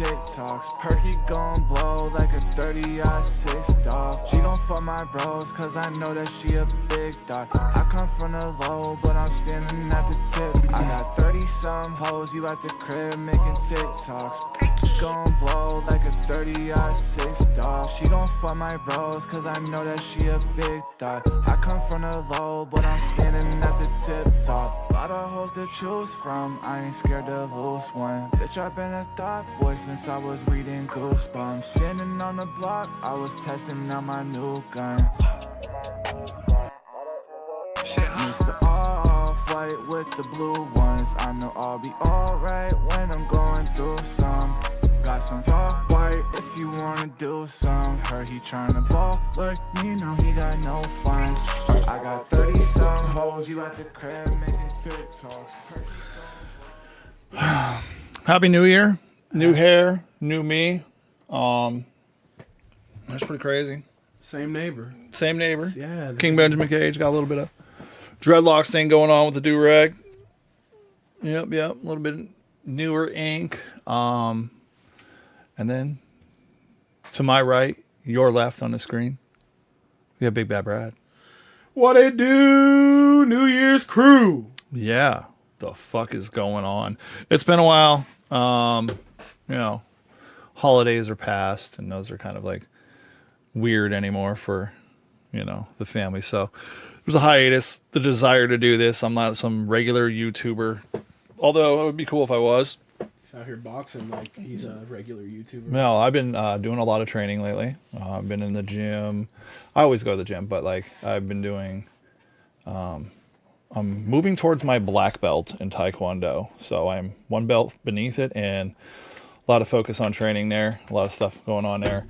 TikToks. Perky gon' blow like a 30-06 dog. She gon' fuck my bros, cause I know that she a big dog. I come from the low, but I'm standing at the tip. I got 30-some hoes, you at the crib making TikToks. Perky gon' blow like a 30-06 dog. She gon' fuck my bros, cause I know that she a big dog. I come from the low, but I'm standing at the tip top. Lot of hoes to choose from, I ain't scared to lose one. Bitch, I've been a thought boy since I was reading Goosebumps. Standing on the block, I was testing out my new gun. Shit, mix the off-white with the blue ones. I know I'll be alright when I'm going through some. Got some raw white if you wanna do some. Heard he tryna ball like me, now he got no funds. I got 30-some hoes, you at the crib making TikToks. Happy New Year. New hair, new me. That's pretty crazy. Same neighbor. Same neighbor. Yeah. King Benjamin Cage got a little bit of dreadlocks thing going on with the do-rag. Yep. A little bit newer ink. And then to my right, your left on the screen, we have Big Bad Brad. What it do, New Year's crew? Yeah, the fuck is going on? It's been a while. Holidays are past, and those are kind of like weird anymore for, the family. So there's a hiatus, the desire to do this. I'm not some regular YouTuber, although it would be cool if I was. Out here boxing like he's a regular YouTuber. No, I've been doing a lot of training lately. I've been in the gym. I always go to the gym, but I've been doing. I'm moving towards my black belt in Taekwondo, so I'm one belt beneath it, and a lot of focus on training there. A lot of stuff going on there,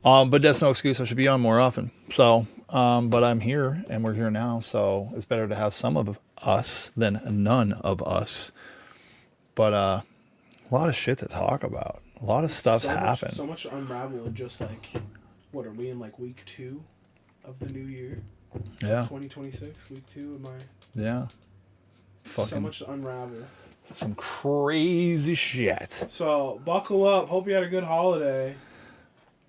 but that's no excuse. I should be on more often. So, but I'm here, and we're here now, so it's better to have some of us than none of us. But a lot of shit to talk about. A lot of stuff's happened. So much to unravel in just what are we in week 2 of the new year? Yeah. 2026, week 2 of my. Yeah. So much to unravel. Some crazy shit. So buckle up. Hope you had a good holiday.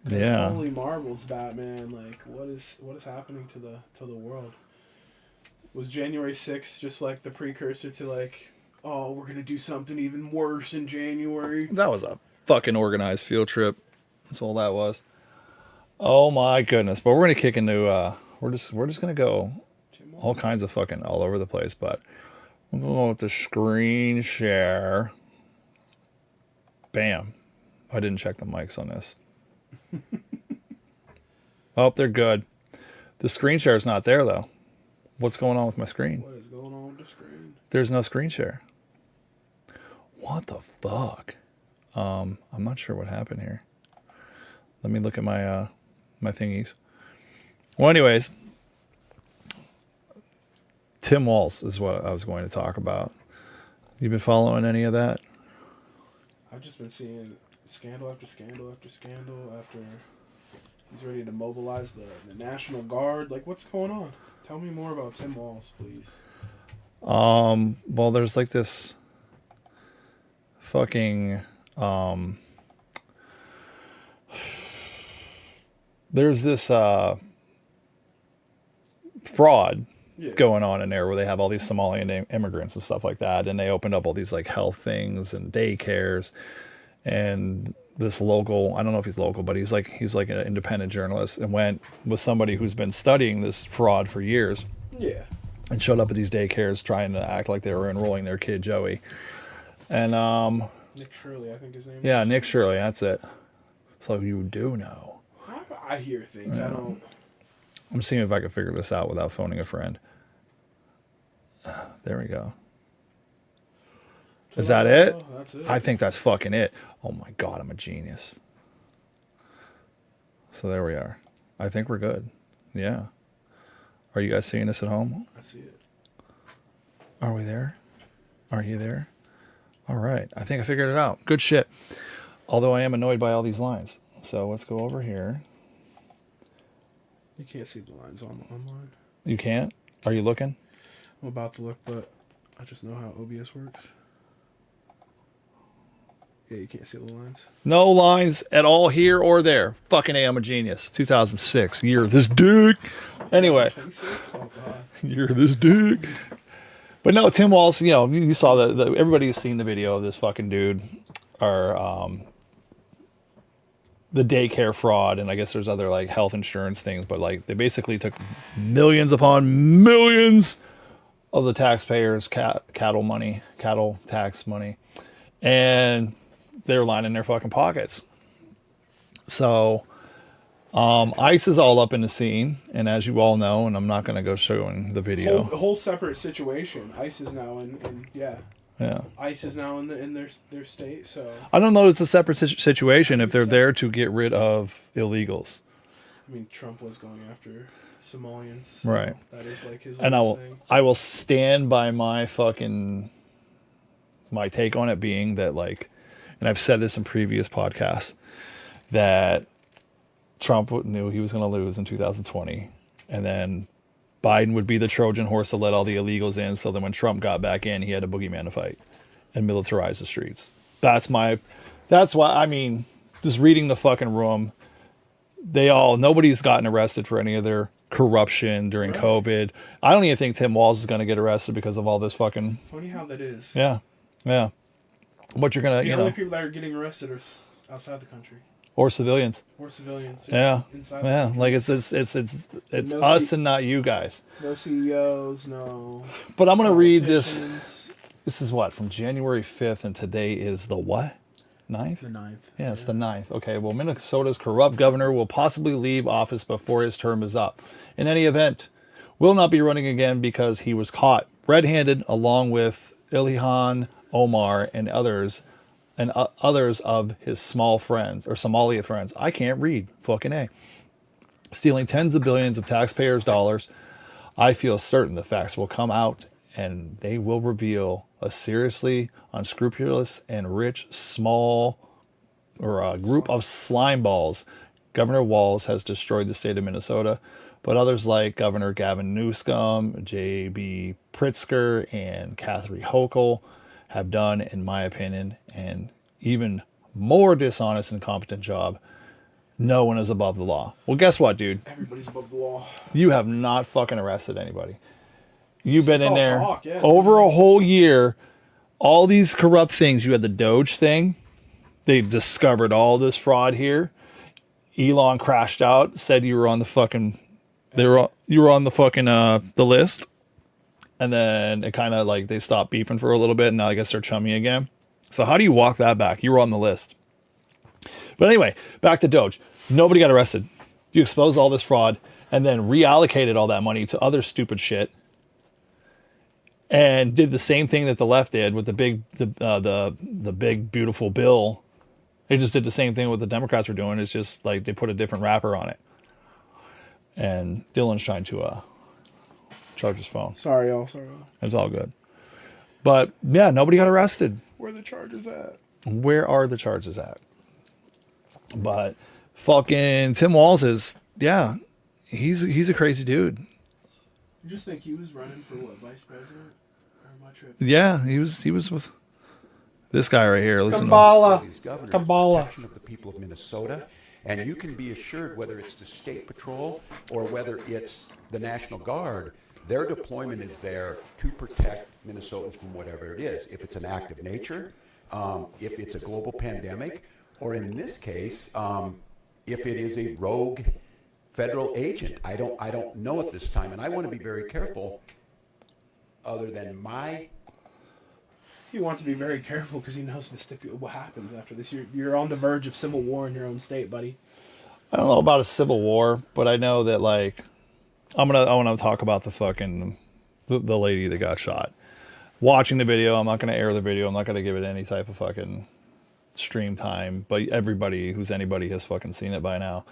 Yeah. Holy marbles, Batman! What is happening to the world? Was January 6th just the precursor to oh, we're gonna do something even worse in January? That was a fucking organized field trip. That's all that was. Oh my goodness! But we're gonna kick into. We're just gonna go all kinds of fucking all over the place. But we're gonna go with the screen share. Bam! I didn't check the mics on this. Oh, they're good. The screen share is not there though. What's going on with my screen? What is going on with the screen? There's no screen share. What the fuck? I'm not sure what happened here. Let me look at my my thingies. Well, anyways, Tim Walz is what I was going to talk about. You been following any of that? I've just been seeing scandal after scandal after scandal after he's ready to mobilize the National Guard. What's going on? Tell me more about Tim Walz, please. Well, there's this fucking there's this fraud going on in there where they have all these Somalian immigrants and stuff like that, and they opened up all these health things and daycares, and this local, I don't know if he's local, but he's an independent journalist, and went with somebody who's been studying this fraud for years. Yeah. And showed up at these daycares trying to act like they were enrolling their kid Joey. And Nick Shirley, I think his name is. Yeah, Nick Shirley, that's it. So you do know. I hear things. Yeah. I don't. I'm seeing if I can figure this out without phoning a friend. There we go. Is that it? That's it. I think that's fucking it. Oh my God, I'm a genius. So there we are. I think we're good. Yeah. Are you guys seeing this at home? I see it. Are we there? Are you there? All right. I think I figured it out. Good shit. Although I am annoyed by all these lines. So let's go over here. You can't see the lines online. You can't? Are you looking? I'm about to look, but I just know how OBS works. Yeah, you can't see the lines. No lines at all here or there. Fucking A, I'm a genius. 2006. Year of this dick. Anyway. 26? Oh, God. Year of this dick. But no, Tim Walz, you know, you saw everybody's seen the video of this fucking dude, or the daycare fraud, and I guess there's other like health insurance things, but like they basically took millions upon millions of the taxpayers' cattle tax money, and they're lining their fucking pockets. So ICE is all up in the scene, and as you all know, and I'm not going to go showing the video. Whole separate situation. ICE is now Yeah. ICE is now in their state. So I don't know. It's a separate situation if they're there to get rid of illegals. I mean, Trump was going after Somalians. So right. That is like his. And thing. I will stand by my take on it being that, like, and I've said this in previous podcasts, that Trump knew he was going to lose in 2020, and then Biden would be the Trojan horse to let all the illegals in, so then when Trump got back in, he had a boogeyman to fight and militarize the streets. That's why, I mean, just reading the fucking room, nobody's gotten arrested for any of their corruption during COVID. I don't even think Tim Walz is going to get arrested because of all this fucking... Funny how that is. Yeah. But you're going to, the only people that are getting arrested are outside the country. Or civilians. Yeah. Inside Like it's no us and not you guys. No CEOs, no. But I'm gonna read this. This is what, from January 5th, and today is the what? 9th? The 9th. Yeah, it's the 9th. Okay. Well, Minnesota's corrupt governor will possibly leave office before his term is up. In any event, will not be running again because he was caught red-handed along with Ilhan Omar and others of his Somalia friends. I can't read. Fucking A. Stealing tens of billions of taxpayers' dollars. I feel certain the facts will come out and they will reveal a seriously unscrupulous and rich group of slime balls. Governor Walz has destroyed the state of Minnesota, but others like Governor Gavin Newsom, J.B. Pritzker, and Kathy Hochul have done, in my opinion, an even more dishonest and incompetent job. No one is above the law. Well, guess what, dude? Everybody's above the law. You have not fucking arrested anybody. You've been It's in all there talk, yeah, over a whole year. All these corrupt things. You had the Doge thing. They discovered all this fraud here. Elon crashed out, said you were on the fucking... You were on the fucking the list. And then it kind of like they stopped beefing for a little bit, and now I guess they're chummy again. So how do you walk that back? You were on the list. But anyway, back to Doge. Nobody got arrested. You exposed all this fraud and then reallocated all that money to other stupid shit, and did the same thing that the left did with the big beautiful bill. They just did the same thing what the Democrats were doing. It's just like they put a different wrapper on it. And Dylan's trying to charge his phone. Sorry, y'all. It's all good. But yeah, nobody got arrested. Where are the charges at? Where are the charges at? But fucking Tim Walz is, yeah, he's a crazy dude. You just think he was running for what, vice president? Or am I tripping? Yeah, he was with this guy right here. Listen Kabbalah of the people of Minnesota. And you can be assured, whether it's the State Patrol or whether it's the National Guard, their deployment is there to protect Minnesotans from whatever it is. If it's an act of nature, if it's a global pandemic, or in this case, if it is a rogue federal agent. I don't know at this time, and I want to be very careful. Other than he wants to be very careful because he knows what happens after this. You're on the verge of civil war in your own state, buddy. I don't know about a civil war, but I know that like I want to talk about the lady that got shot. Watching the video, I'm not going to air the video. I'm not going to give it any type of fucking stream time. But everybody who's anybody has fucking seen it by now.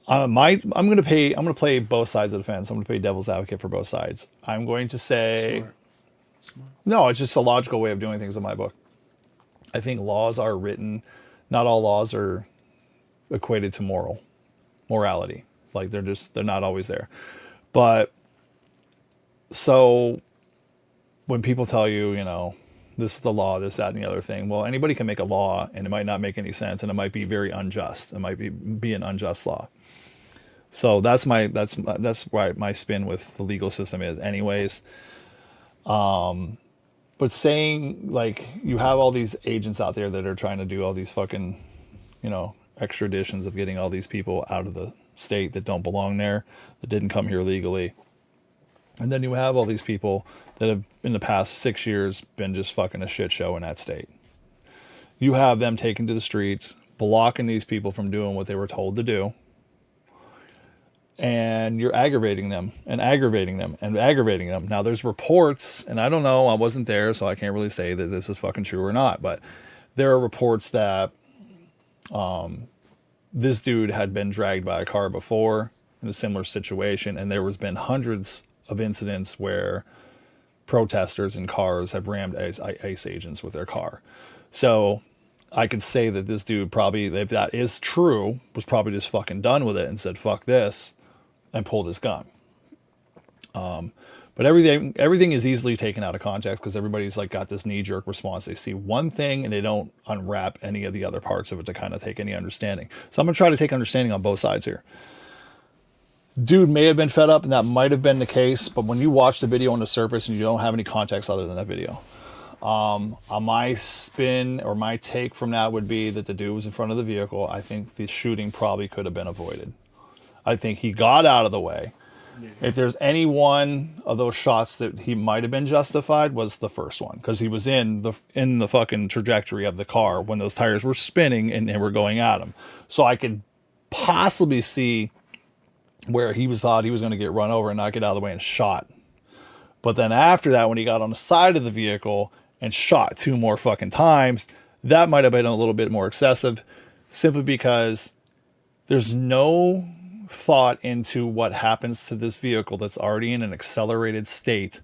I'm going to play both sides of the fence. I'm going to play devil's advocate for both sides. I'm going to say, Smart. No, it's just a logical way of doing things in my book. I think laws are written. Not all laws are equated to morality. Like they're not always there. But so when people tell you, this is the law, this, that, and the other thing. Well, anybody can make a law, and it might not make any sense, and it might be very unjust. It might be an unjust law. So that's why my spin with the legal system is, anyways. But saying, like, you have all these agents out there that are trying to do all these fucking, extraditions of getting all these people out of the state that don't belong there, that didn't come here legally. And then you have all these people that have, in the past 6 years, been just fucking a shit show in that state. You have them taken to the streets, blocking these people from doing what they were told to do. And you're aggravating them and aggravating them and aggravating them. Now, there's reports, and I don't know, I wasn't there, so I can't really say that this is fucking true or not, but there are reports that this dude had been dragged by a car before in a similar situation, and there has been hundreds of incidents where protesters in cars have rammed ICE agents with their car. So I could say that this dude probably, if that is true, was probably just fucking done with it and said, fuck this, and pulled his gun. But everything is easily taken out of context because everybody's like got this knee-jerk response. They see one thing and they don't unwrap any of the other parts of it to kind of take any understanding. So I'm going to try to take understanding on both sides here. Dude may have been fed up, and that might have been the case, but when you watch the video on the surface and you don't have any context other than that video, on my spin or my take from that would be that the dude was in front of the vehicle. I think the shooting probably could have been avoided. I think he got out of the way. If there's any one of those shots that he might have been justified, was the first one, because he was in the fucking trajectory of the car when those tires were spinning and were going at him. So I could possibly see where he thought he was going to get run over and not get out of the way and shot. But then after that, when he got on the side of the vehicle and shot 2 more fucking times, that might have been a little bit more excessive, simply because there's no thought into what happens to this vehicle that's already in an accelerated state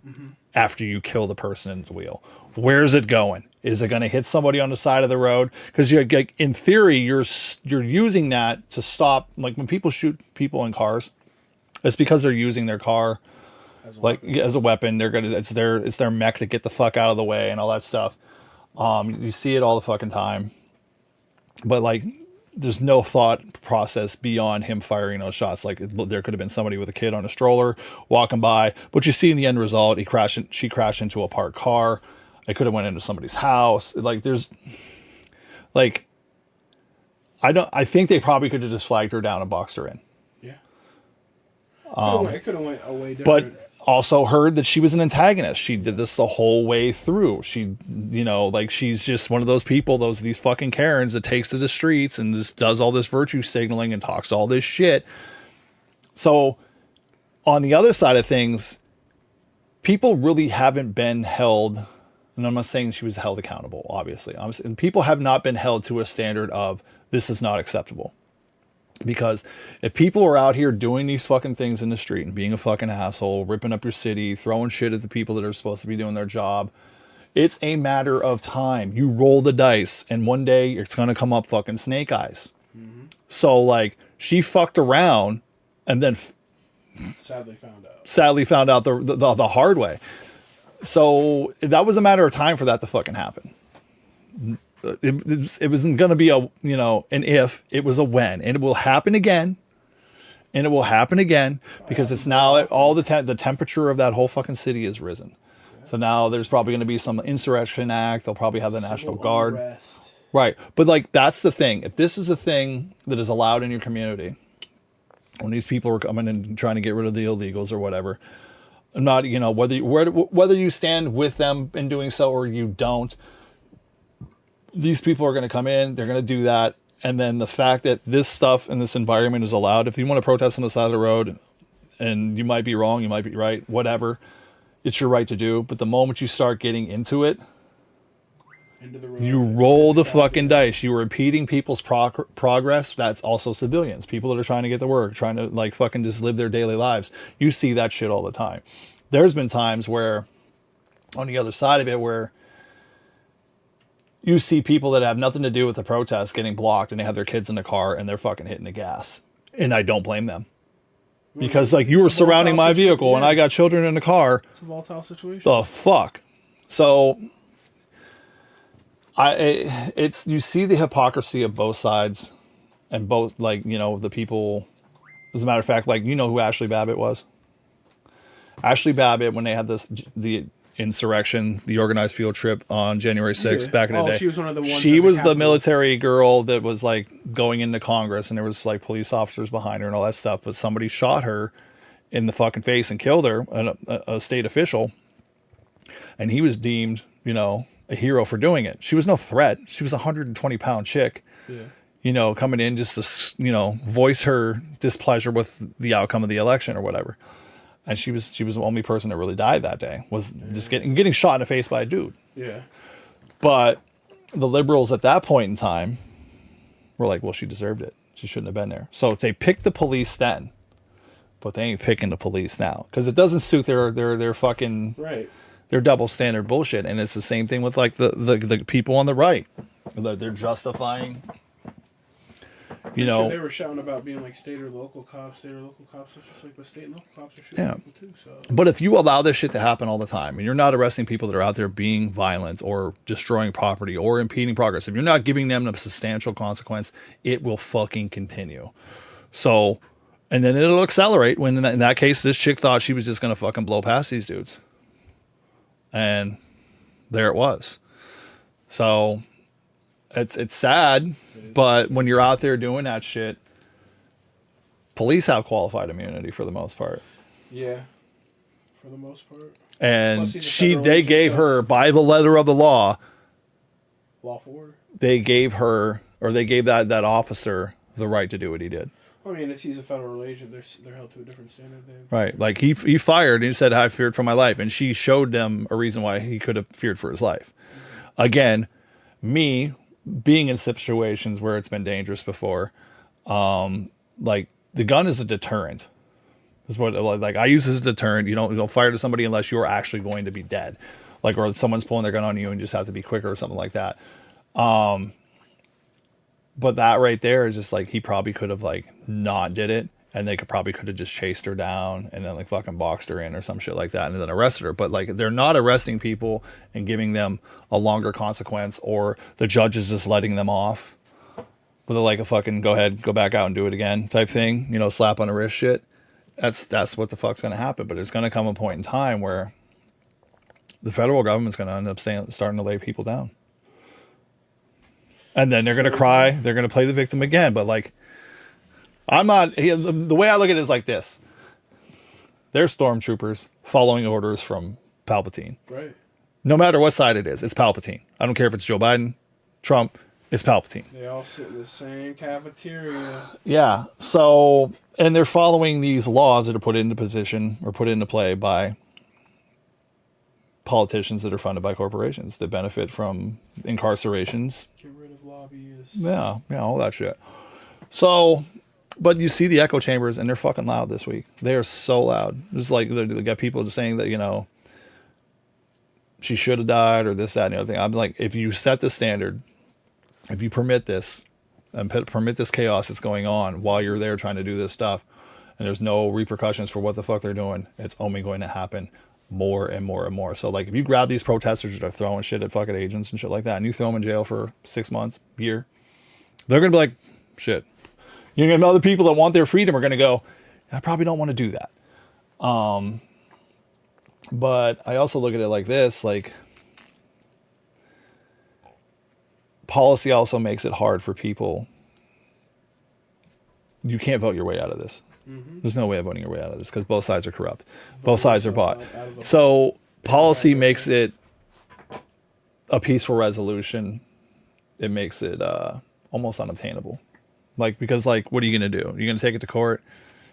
after you kill the person in the wheel. Where's it going? Is it going to hit somebody on the side of the road? Because in theory, you're using that to stop. Like when people shoot people in cars, it's because they're using their car as a weapon. It's their mech to get the fuck out of the way and all that stuff. You see it all the fucking time. But like, there's no thought process beyond him firing those shots. Like there could have been somebody with a kid on a stroller walking by, but you see in the end result, she crashed into a parked car. It could have went into somebody's house. Like I think they probably could have just flagged her down and boxed her in. Yeah. It could have went away different. But also heard that she was an antagonist. She did this the whole way through. She, she's just one of those people, these fucking Karens that takes to the streets and just does all this virtue signaling and talks all this shit. So on the other side of things, people really haven't been held, and I'm not saying she was held accountable, obviously. And people have not been held to a standard of this is not acceptable. Because if people are out here doing these fucking things in the street and being a fucking asshole, ripping up your city, throwing shit at the people that are supposed to be doing their job, it's a matter of time. You roll the dice, and one day it's going to come up fucking snake eyes. Mm-hmm. So, like, she fucked around and then sadly found out the hard way. So that was a matter of time for that to fucking happen. It wasn't going to be an if, it was a when, and it will happen again, because it's now all the temperature of that whole fucking city has risen. So now there's probably going to be some insurrection act. They'll probably have the National Guard. Unrest. Right. But like, that's the thing. If this is a thing that is allowed in your community, when these people are coming and trying to get rid of the illegals or whatever, not, whether you stand with them in doing so or you don't, these people are going to come in, they're going to do that. And then the fact that this stuff in this environment is allowed, if you want to protest on the side of the road, and you might be wrong, you might be right, whatever, it's your right to do. But the moment you start getting into it, you roll the fucking dice. You are impeding people's progress. That's also civilians, people that are trying to get to work, trying to like fucking just live their daily lives. You see that shit all the time. There's been times where, on the other side of it, where you see people that have nothing to do with the protest getting blocked, and they have their kids in the car and they're fucking hitting the gas. And I don't blame them. Because like, you were surrounding my vehicle and I got children in the car. It's a volatile situation. The fuck? So It's you see the hypocrisy of both sides, and both like the people. As a matter of fact, like who Ashley Babbitt was. Ashley Babbitt, when they had the insurrection, the organized field trip on January 6th back in the day. She was one of the ones. She was the military girl that was like going into Congress, and there was like police officers behind her and all that stuff. But somebody shot her in the fucking face and killed her, a state official, and he was deemed, a hero for doing it. She was no threat. She was a 120-pound chick. Yeah. Coming in just to, voice her displeasure with the outcome of the election or whatever. And she was the only person that really died that day, was just getting shot in the face by a dude. Yeah. But the liberals at that point in time were like, well, she deserved it. She shouldn't have been there. So they picked the police then, but they ain't picking the police now because it doesn't suit their fucking right. Their double standard bullshit. And it's the same thing with like the people on the right. They're justifying. They were shouting about being like state or local cops. It's just like, but state and local cops are shooting people too. So. But if you allow this shit to happen all the time, and you're not arresting people that are out there being violent or destroying property or impeding progress, if you're not giving them a substantial consequence, it will fucking continue. So, and then it'll accelerate when in that case, this chick thought she was just going to fucking blow past these dudes. And there it was. So it's sad, but when you're out there doing that shit, police have qualified immunity for the most part. Yeah, for the most part. And they gave her, by the letter of the law, lawful order. They gave her, or they gave that officer the right to do what he did. I mean, he's a federal agent. They're held to a different standard. Right. Like he fired and he said, I feared for my life. And she showed them a reason why he could have feared for his life. Mm-hmm. Again, me being in situations where it's been dangerous before, like the gun is a deterrent. Is what like I use as a deterrent. You don't fire to somebody unless you're actually going to be dead, like or someone's pulling their gun on you and you just have to be quicker or something like that. But that right there is just like he probably could have like not did it, and they could have just chased her down and then like fucking boxed her in or some shit like that and then arrested her. But like they're not arresting people and giving them a longer consequence, or the judge is just letting them off with like a fucking go ahead, go back out and do it again type thing, slap on the wrist shit. That's what the fuck's gonna happen. But there's gonna come a point in time where the federal government's gonna end up starting to lay people down. And then they're going to cry. They're going to play the victim again. But like, the way I look at it is like this. They're stormtroopers following orders from Palpatine. Right. No matter what side it is, it's Palpatine. I don't care if it's Joe Biden, Trump, it's Palpatine. They all sit in the same cafeteria. Yeah. So, and they're following these laws that are put into position or put into play by politicians that are funded by corporations that benefit from incarcerations. Get rid of lobbyists. Yeah, all that shit. So, but you see the echo chambers, and they're fucking loud this week. They are so loud. Just like they got people just saying that she should have died or this, that, and the other thing. I'm like, if you set the standard, if you permit this and permit this chaos that's going on while you're there trying to do this stuff, and there's no repercussions for what the fuck they're doing, it's only going to happen more and more and more. So like if you grab these protesters that are throwing shit at fucking agents and shit like that, and you throw them in jail for 6 months, year, they're gonna be like, shit. You're gonna have other people that want their freedom are gonna go, I probably don't want to do that. But I also look at it like this, like policy also makes it hard for people. You can't vote your way out of this. Mm-hmm. There's no way of voting your way out of this because both sides are corrupt. Both sides are bought. So policy makes it a peaceful resolution. It makes it almost unobtainable. Like because like what are you going to do? You're going to take it to court.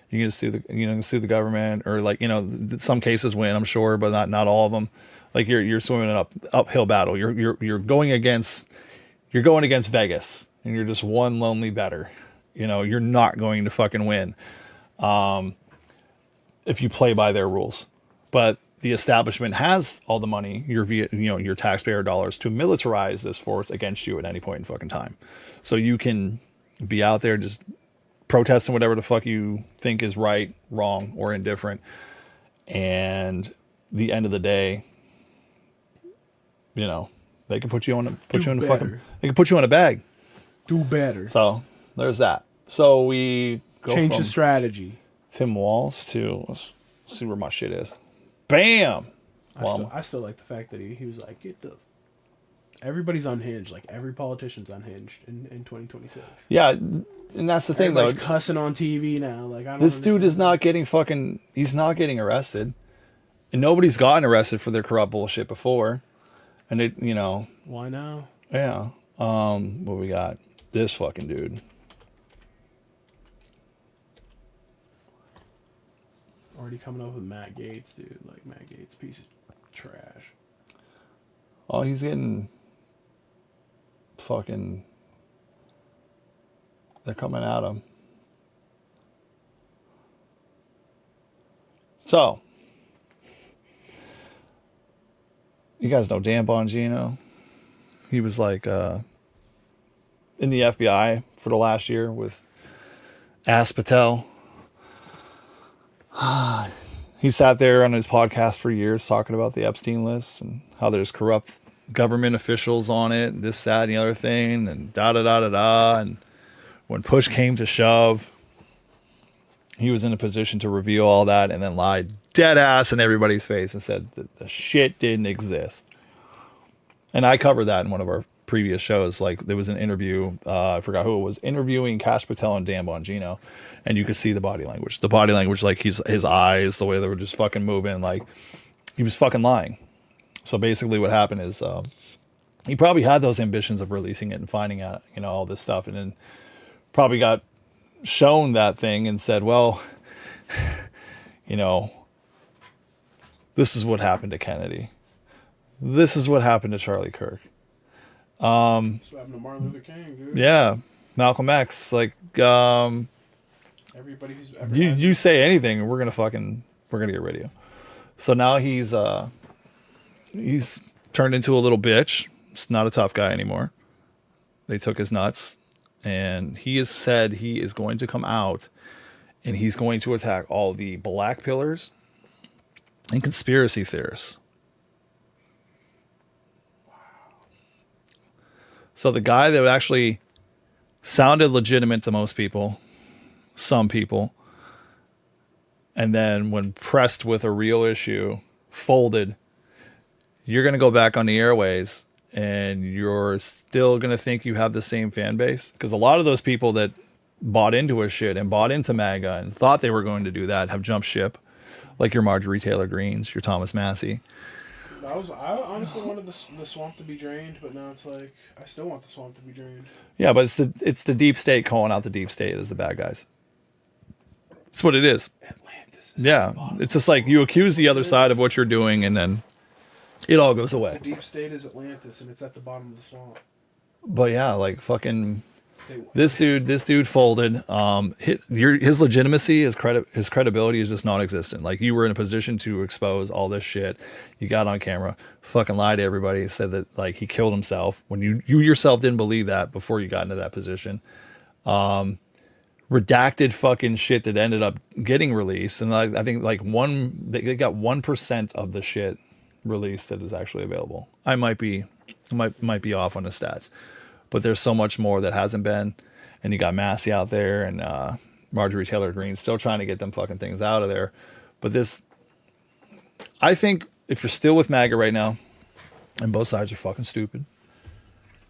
You're going to sue the government, or like some cases win, I'm sure, but not all of them. Like you're swimming an uphill battle. You're going against Vegas, and you're just one lonely bettor. You're not going to fucking win. If you play by their rules, but the establishment has all the money, your taxpayer dollars, to militarize this force against you at any point in fucking time. So you can be out there just protesting whatever the fuck you think is right, wrong, or indifferent. And the end of the day, They could put you on Do the better. fucking. They could put you in a bag. Do better. So there's that. So we go Change from the strategy. Tim Walz to let's see where my shit is. Bam. I still like the fact that he was like, everybody's unhinged. Like every politician's unhinged in 2026. Yeah, and that's the thing though. Everybody's cussing on TV now. Like I don't. This dude understand. is not getting fucking. He's not getting arrested, and nobody's gotten arrested for their corrupt bullshit before. And it, Why now? yeah. What we got? This fucking dude. Already coming up with Matt Gaetz, dude. Like Matt Gaetz, piece of trash. Oh, he's getting fucking. They're coming at him. So, you guys know Dan Bongino? He was like in the FBI for the last year with Ass Patel. He sat there on his podcast for years talking about the Epstein list and how there's corrupt government officials on it, this, that, and the other thing, and da-da-da-da-da. And when push came to shove, he was in a position to reveal all that and then lied dead ass in everybody's face and said that the shit didn't exist. And I covered that in one of our previous shows. Like there was an interview, I forgot who it was, interviewing Kash Patel and Dan Bongino, and you could see the body language. The body language, like his eyes, the way they were just fucking moving, like he was fucking lying. So basically what happened is he probably had those ambitions of releasing it and finding out, all this stuff, and then probably got shown that thing and said, well, this is what happened to Kennedy. This is what happened to Charlie Kirk. That's what happened to Martin Luther King, dude. Yeah, Malcolm X. Like, Everybody who's ever you say anything, and we're gonna get rid of you. So now he's turned into a little bitch. He's not a tough guy anymore. They took his nuts, and he has said he is going to come out, and he's going to attack all the black pillars and conspiracy theorists. So the guy that actually sounded legitimate to most people, some people, and then when pressed with a real issue, folded, you're going to go back on the airways and you're still going to think you have the same fan base. Because a lot of those people that bought into his shit and bought into MAGA and thought they were going to do that have jumped ship. Like your Marjorie Taylor Greens, your Thomas Massey. I honestly wanted the swamp to be drained, but now it's like I still want the swamp to be drained. Yeah, but it's the deep state calling out the deep state as the bad guys. That's what it is. Atlantis. Yeah, it's just like you accuse the other side of what you're doing, and then it all goes away. The deep state is Atlantis, and it's at the bottom of the swamp. But yeah, like fucking this dude folded. His legitimacy, his credibility is just non-existent. Like you were in a position to expose all this shit. You got on camera, fucking lied to everybody, said that like he killed himself when you yourself didn't believe that before you got into that position. Redacted fucking shit that ended up getting released, and I think like they got 1% of the shit released that is actually available. I might be off on the stats, but there's so much more that hasn't been. And you got Massey out there and Marjorie Taylor Greene still trying to get them fucking things out of there. But this, I think if you're still with MAGA right now, and both sides are fucking stupid,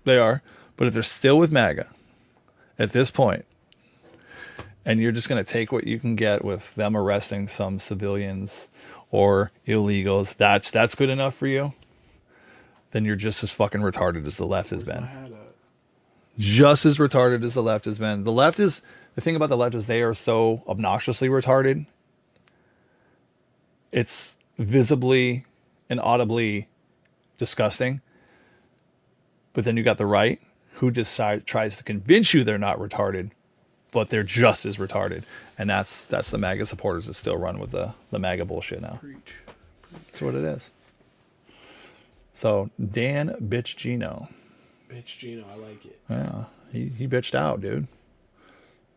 they are. But if they're still with MAGA at this point, and you're just going to take what you can get with them arresting some civilians or illegals, that's good enough for you, then you're just as fucking retarded as the left has been. Just as retarded as the left has been. The thing about the left is they are so obnoxiously retarded. It's visibly and audibly disgusting. But then you got the right who tries to convince you they're not retarded, but they're just as retarded. And that's the MAGA supporters that still run with the MAGA bullshit now. Preach. That's what it is. So Dan Bitch Gino. Bitch Gino, I like it. Yeah, he bitched out, dude.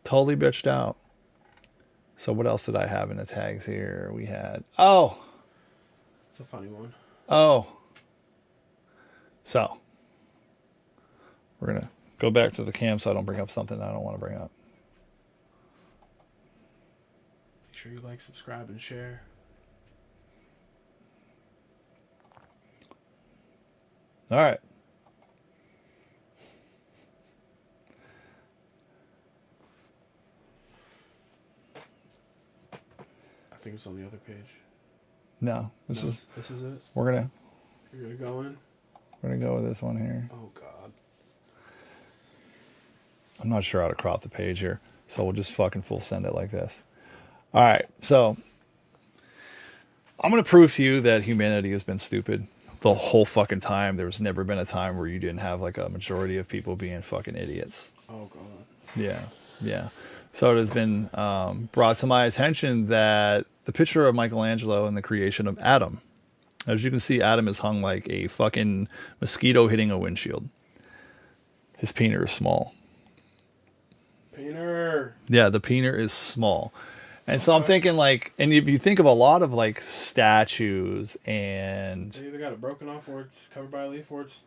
Totally bitched out. So what else did I have in the tags here? We had It's a funny one. So We're going to go back to the cam so I don't bring up something I don't want to bring up. Make sure you like, subscribe, and share. All right. I think it's on the other page. No, this is it. we're gonna You're gonna go in. we're gonna go with this one here. Oh God. I'm not sure how to crop the page here, so we'll just fucking full send it like this. All right, so I'm gonna prove to you that humanity has been stupid the whole fucking time. There's never been a time where you didn't have like a majority of people being fucking idiots. Oh God. Yeah, yeah. So it has been brought to my attention that the picture of Michelangelo and the creation of Adam. As you can see, Adam is hung like a fucking mosquito hitting a windshield. His peener is small. Painter. Yeah, the peener is small. And so I'm thinking like, and if you think of a lot of like statues and They either got it broken off, or it's covered by a leaf, or it's.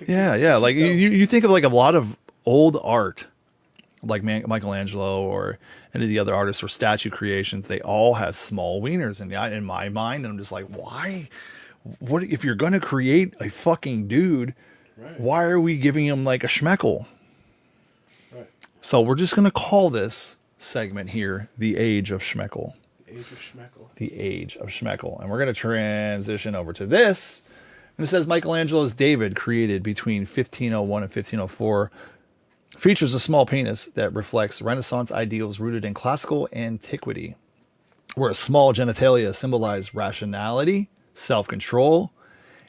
yeah, like you think of like a lot of old art, like Michelangelo or any of the other artists or statue creations, they all have small wieners. And in my mind, I'm just like, why? What if you're gonna create a fucking dude? Right. Why are we giving him like a schmeckle? Right. So we're just gonna call this segment here the Age of Schmeckle. The Age of Schmeckle. The Age of Schmeckle. And we're going to transition over to this. And it says Michelangelo's David, created between 1501 and 1504, features a small penis that reflects Renaissance ideals rooted in classical antiquity, where a small genitalia symbolized rationality, self-control,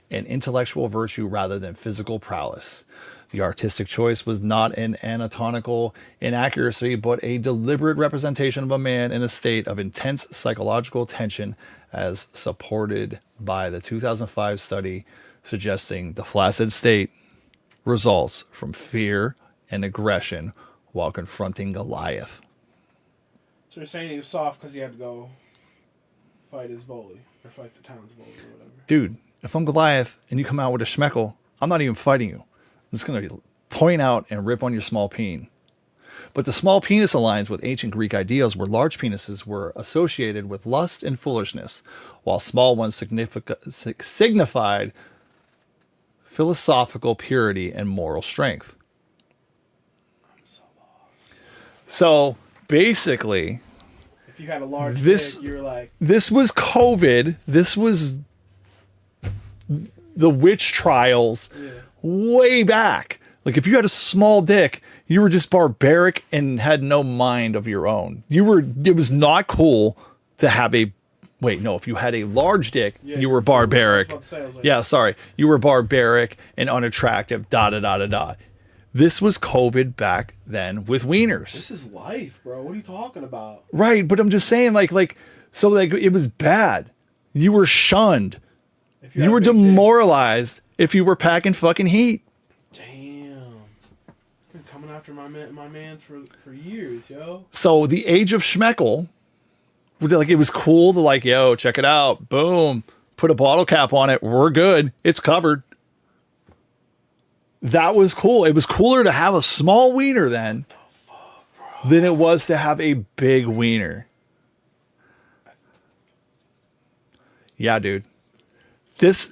and intellectual virtue rather than physical prowess. The artistic choice was not an anatomical inaccuracy, but a deliberate representation of a man in a state of intense psychological tension, as supported by the 2005 study suggesting the flaccid state results from fear and aggression while confronting Goliath. So you're saying he was soft because he had to go fight his bully, or fight the town's bully, or whatever. Dude, if I'm Goliath and you come out with a schmeckle, I'm not even fighting you. I'm just going to point out and rip on your small peen. But the small penis aligns with ancient Greek ideals where large penises were associated with lust and foolishness, while small ones signified philosophical purity and moral strength. I'm so lost. So basically, If you had a large This- dick, you're like, this was COVID. This was the witch trials way back. Like if you had a small dick, you were just barbaric and had no mind of your own. It was not cool to have if you had a large dick, you were barbaric. I was about to say, I was like- Yeah, sorry. You were barbaric and unattractive, da da da da da. This was COVID back then with wieners. this is life, bro. What are you talking about? Right, but I'm just saying so it was bad. You were shunned. If You had were a big dick- demoralized if you were packing fucking heat. Damn. Been coming after my mans for years, yo. So the Age of Schmeckle, it was cool to yo, check it out. Boom. Put a bottle cap on it. We're good. It's covered. That was cool. It was cooler to have a small wiener then than it was to have a big wiener. Yeah, dude.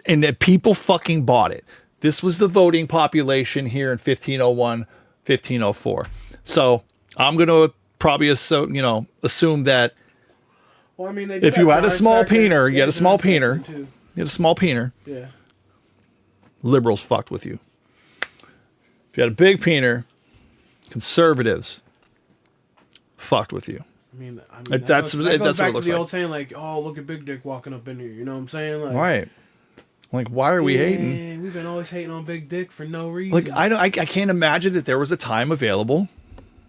And the people fucking bought it. This was the voting population here in 1501, 1504. So I'm going to probably assume that Well, I mean, they if did you have had a giants small back then. peener, you Yeah, had a small giants back peener, then, too. you had a small peener, Yeah. liberals fucked with you. If you had a big peener, conservatives fucked with you. I mean, That's that goes what it back to looks the like. old saying, like, "Oh, look at Big Dick walking up in here." You know what I'm saying? Like, Right. Why are we hating? "Dang, we've been always hating on Big Dick for no reason. I can't imagine that there was a time available.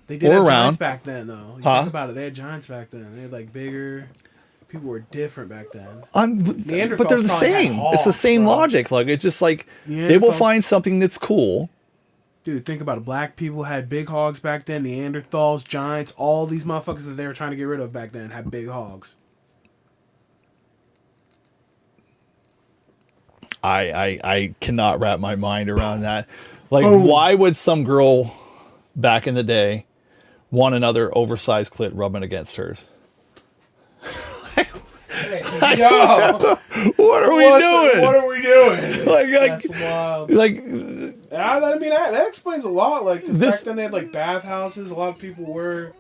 They did or have around. giants back then, though. You Huh? think about it. They had giants back then. They had bigger. People were different back then. But they're the Neanderthals probably had same. It's the hogs, same bro. logic. It's just they will Neanderthal- find something that's cool. Dude, think about it. Black people had big hogs back then. Neanderthals, giants, all these motherfuckers that they were trying to get rid of back then had big hogs. I cannot wrap my mind around that. Like, Boom. why would some girl back in the day want another oversized clit rubbing against hers? Hey, yo, What are we doing? What are we doing? Like, That's wild. like, I mean, that explains a lot. Like, 'cause This- back then they had like bathhouses. A lot of people were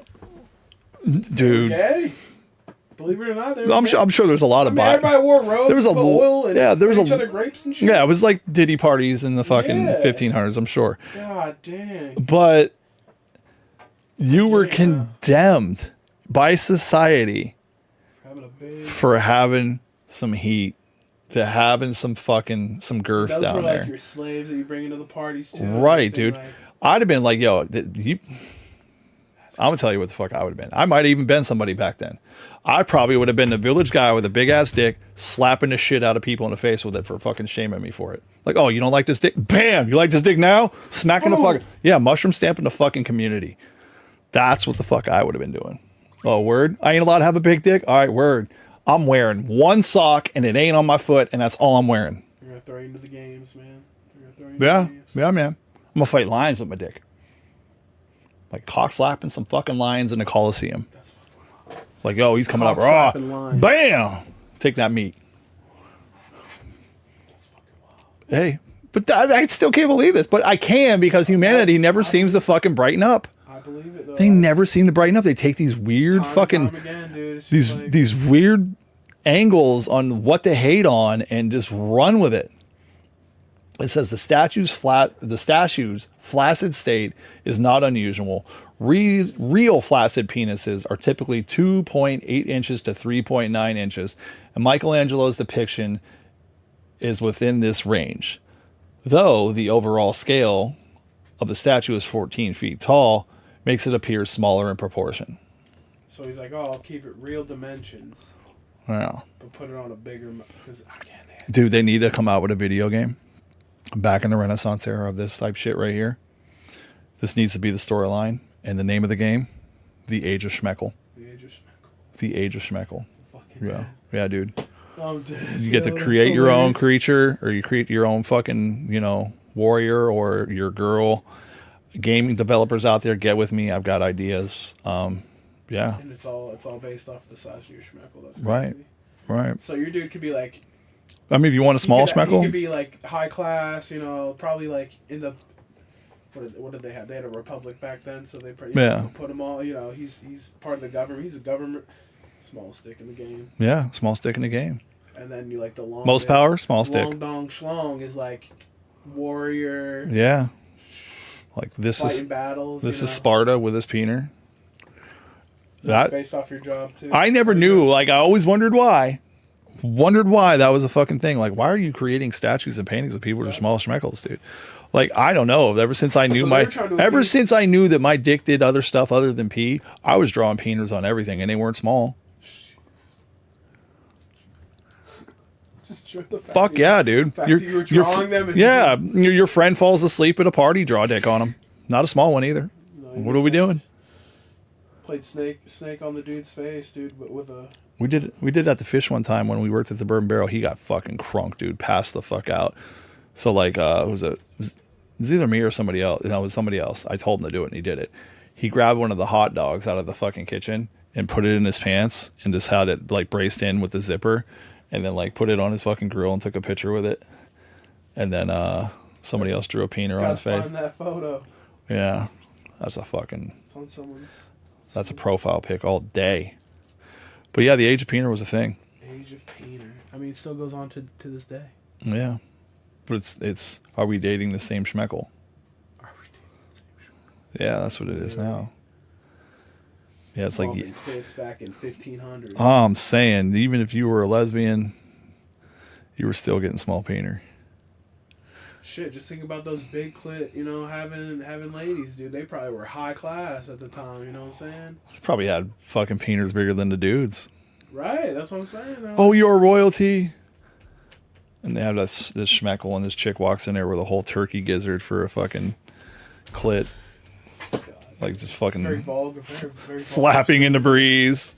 dude. gay. Believe it or not, they were I'm gay. sure there's a lot I of mean, everybody wore robes. there was a put oil and yeah, there was fed each a other grapes and shit. yeah, it was like Diddy parties in the fucking Yeah. 1500s, I'm sure. God dang. But you were Yeah. condemned by society Having a big. for having some heat, to having some girth Those down were there. like your slaves that you bring into the parties too. Right, Everything, dude. like- I'd have been like, yo, I'm gonna tell you what the fuck I would have been. I might have even been somebody back then. I probably would have been the village guy with a big ass dick, slapping the shit out of people in the face with it for fucking shaming me for it. Like, oh, you don't like this dick? Bam! You like this dick now? Smacking the fucking mushroom stamping the fucking community. That's what the fuck I would have been doing. Oh, word? I ain't allowed to have a big dick? All right, word. I'm wearing one sock and it ain't on my foot, and that's all I'm wearing. They're gonna throw you into the games, man. They're gonna throw you Yeah, into the games. yeah, man. I'm gonna fight lions with my dick. Like cock slapping some fucking lions in the Coliseum. Like, oh, he's coming up. Cock Raw. slapping lions. Bam! Take that meat. Hey, but I still can't believe this, but I can because humanity never seems to fucking brighten up. I believe it though. They never seem to brighten up. They take these weird Time and fucking time again, dude. It's just like- these weird angles on what they hate on and just run with it. It says the statue's flaccid state is not unusual. Real flaccid penises are typically 2.8 inches to 3.9 inches, and Michelangelo's depiction is within this range. Though the overall scale of the statue is 14 feet tall, makes it appear smaller in proportion. So he's like, oh, I'll keep it real dimensions, Yeah. but put it on a bigger. Because again, Dude, they need to come out with a video game back in the Renaissance era of this type shit right here. This needs to be the storyline. And the name of the game, The Age of Schmeckle. the age of Schmeckle. The Age of Schmeckle. Fucking Yeah. Yeah, dude. I'm dead. You get to Yo, that's create your own hilarious. creature, or you create your own fucking, warrior or your girl. Gaming developers out there, get with me. I've got ideas. Yeah. And it's all based off the size of your Schmeckle. That's Right. crazy. Right. So your dude could be like. I mean, if you want a small He Schmeckle, could be like high class, probably like in the. What did they have? They had a republic back then, so they Yeah. put him all. He's part of the government. He's a government small stick in the game, yeah, small stick in the game. and then you like the long. Most power, small stick. Long dong schlong is like warrior Yeah. Like this fighting is battles. this is Sparta with his peener. That based off your job too. I never knew. Like I always wondered why. Wondered why that was a fucking thing. Like, why are you creating statues and paintings of people that are small schmeckles, dude? Like, I don't know. Ever since I knew So they were trying to appease- since I knew that my dick did other stuff other than pee, I was drawing peeners on everything, and they weren't small. Just the fact Fuck that yeah, dude. The fact that you were drawing them. Is yeah, your friend falls asleep at a party, draw a dick on him. Not a small one either. you What are we doing? Played snake on the dude's face, dude, but with a. We did at the fish one time when we worked at the Bourbon Barrel. He got fucking crunk, dude. Passed the fuck out. So like, it was either me or somebody else. No, it was somebody else. I told him to do it, and he did it. He grabbed one of the hot dogs out of the fucking kitchen and put it in his pants, and just had it like braced in with the zipper, and then like put it on his fucking grill and took a picture with it. And then somebody else drew a peener on Gotta his face. find that photo. Yeah, that's a fucking. It's on someone's That's a profile pic all day. But yeah, the age of peener was a thing. age of Peter. I mean, it still goes on to this day. Yeah. But it's are we dating the same schmeckle? Are we dating the same show? Yeah, that's what it is now. Yeah, it's like Involving kids back in 1500. I'm saying, even if you were a lesbian, you were still getting small peener. Shit, just think about those big clit, having ladies, dude. They probably were high class at the time, you know what I'm saying? Probably had fucking peeners bigger than the dudes. Right, that's what I'm saying. Oh, you're royalty. And they have this schmeckle, and this chick walks in there with a whole turkey gizzard for a fucking clit. Like just Very fucking vulgar, very vulgar. flapping in the breeze.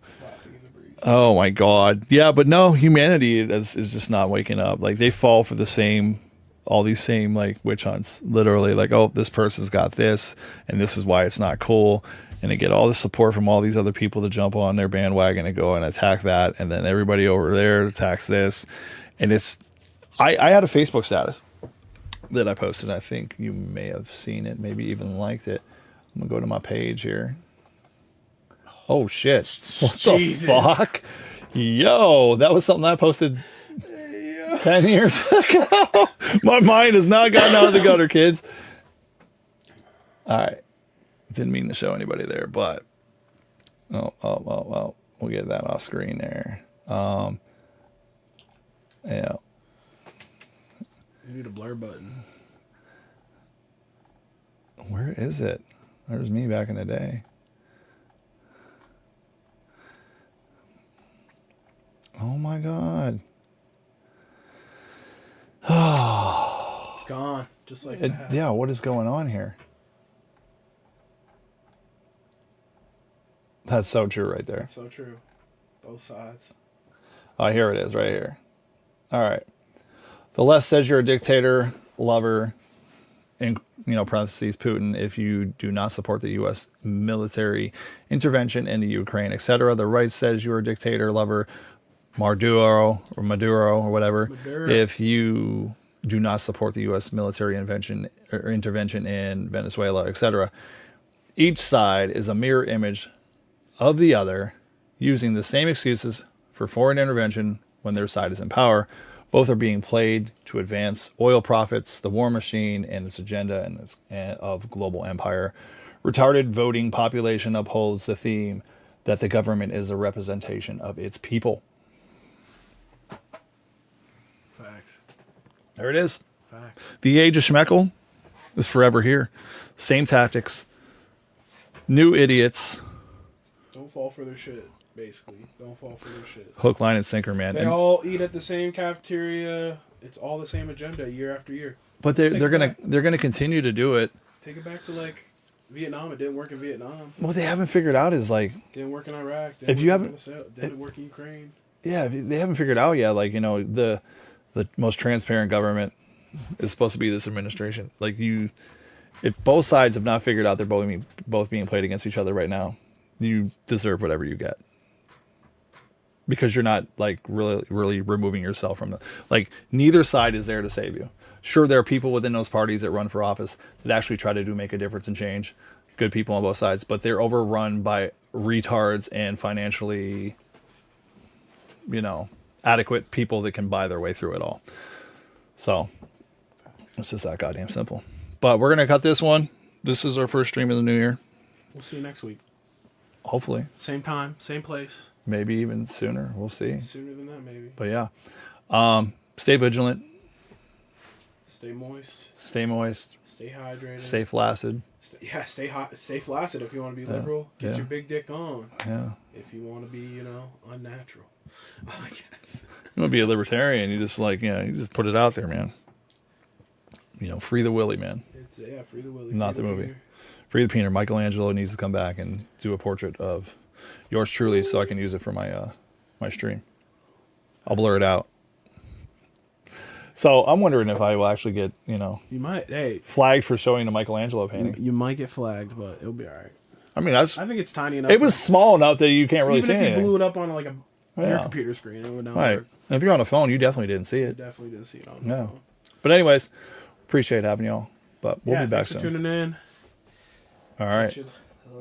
Flapping in the breeze. Oh my God. Yeah, but no, humanity is just not waking up. Like they fall for the same all these same like witch hunts, literally like, oh, this person's got this and this is why it's not cool. And they get all the support from all these other people to jump on their bandwagon and go and attack that. And then everybody over there attacks this. And I had a Facebook status that I posted. I think you may have seen it, maybe even liked it. I'm gonna go to my page here. Oh shit. What Jesus. the fuck? Yo, that was something I posted 10 years ago. My mind has not gotten out of the gutter, kids. All right. Didn't mean to show anybody there, but oh, we'll get that off screen there. Yeah. You need a blur button. Where is it? There's me back in the day. Oh my God. It's gone. Just like that. Yeah, what is going on here? That's so true right there. So true. Both sides. Oh, here it is right here. All right. The left says you're a dictator, lover, in parentheses, Putin, if you do not support the U.S. military intervention into Ukraine, etc. The right says you're a dictator, lover, Maduro or whatever, if you do not support the U.S. military intervention in Venezuela, etc. Each side is a mirror image of the other, using the same excuses for foreign intervention when their side is in power. Both are being played to advance oil profits, the war machine, and its agenda of global empire. Retarded voting population upholds the theme that the government is a representation of its people. Facts. There it is. Facts. The age of Schmeckel is forever here. Same tactics. New idiots. Don't fall for their shit, basically. Don't fall for their shit. Hook, line, and sinker, man. They all eat at the same cafeteria. It's all the same agenda year after year. But they're gonna continue to do it. Take it back to like Vietnam. It didn't work in Vietnam. What they haven't figured out is like, Didn't work in Iraq. Didn't work in Ukraine. yeah, they haven't figured out yet. Like, the most transparent government is supposed to be this administration. Like, if both sides have not figured out they're both being played against each other right now, you deserve whatever you get. Because you're not like really removing yourself from neither side is there to save you. Sure, there are people within those parties that run for office that actually try to make a difference and change. Good people on both sides, but they're overrun by retards and financially, adequate people that can buy their way through it all. So it's just that goddamn simple. But we're gonna cut this one. This is our first stream of the new year. We'll see you next week. Hopefully. Same time, same place. Maybe even sooner. We'll see. Sooner than that, maybe. But yeah. Stay vigilant. Stay moist. Stay moist. Stay hydrated. Stay flaccid. Stay hot. Stay flaccid if you want to be liberal. Get your big dick on. Yeah. If you want to be, unnatural. I guess. You want to be a libertarian, you just you just put it out there, man. Free the Willy, man. It's free the Willy. Not the movie. Free the Peener. Michelangelo needs to come back and do a portrait of yours truly so I can use it for my stream. I'll blur it out. So I'm wondering if I will actually get, You might. Hey. flagged for showing a Michelangelo painting. You might get flagged, but it'll be all right. I mean, I think it's tiny enough. it was small enough that you can't really even see if anything. you blew it up on your Yeah. computer screen, it would not Right. work. And if you're on a phone, you definitely didn't see You it. definitely didn't see it on the Yeah. phone. But anyways, appreciate having y'all. But we'll be back thanks for soon. tuning in. All right. Catch you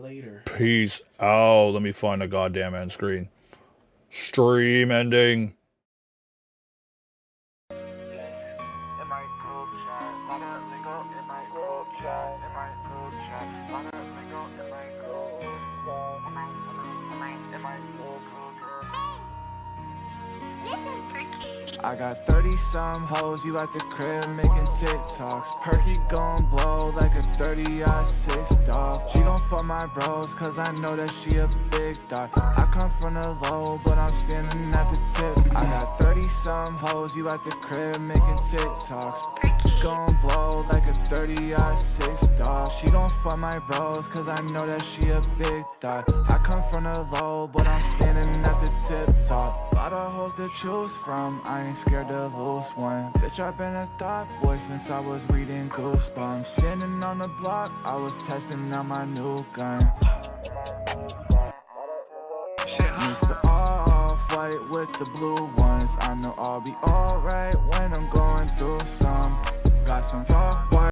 later. Peace out. Let me find the goddamn end screen. Stream ending. I got 30-some hoes, you at the crib making TikToks. Perky gon' blow like a 30-6 dog. She gon' fuck my bros, cause I know that she a big dog. I come from the low, but I'm standing at the tip. I got 30-some hoes, you at the crib making TikToks. Perky gon' blow like a 30-6 dog. She gon' fuck my bros, cause I know that she a big dog. I come from the low, but I'm standing at the tip top. Lot of hoes to choose from, I ain't scared to lose one. Bitch, I've been a thought boy since I was reading Goosebumps. Standing on the block, I was testing out my new gun. Mix the off-white with the blue ones. I know I'll be alright when I'm going through some. Got some raw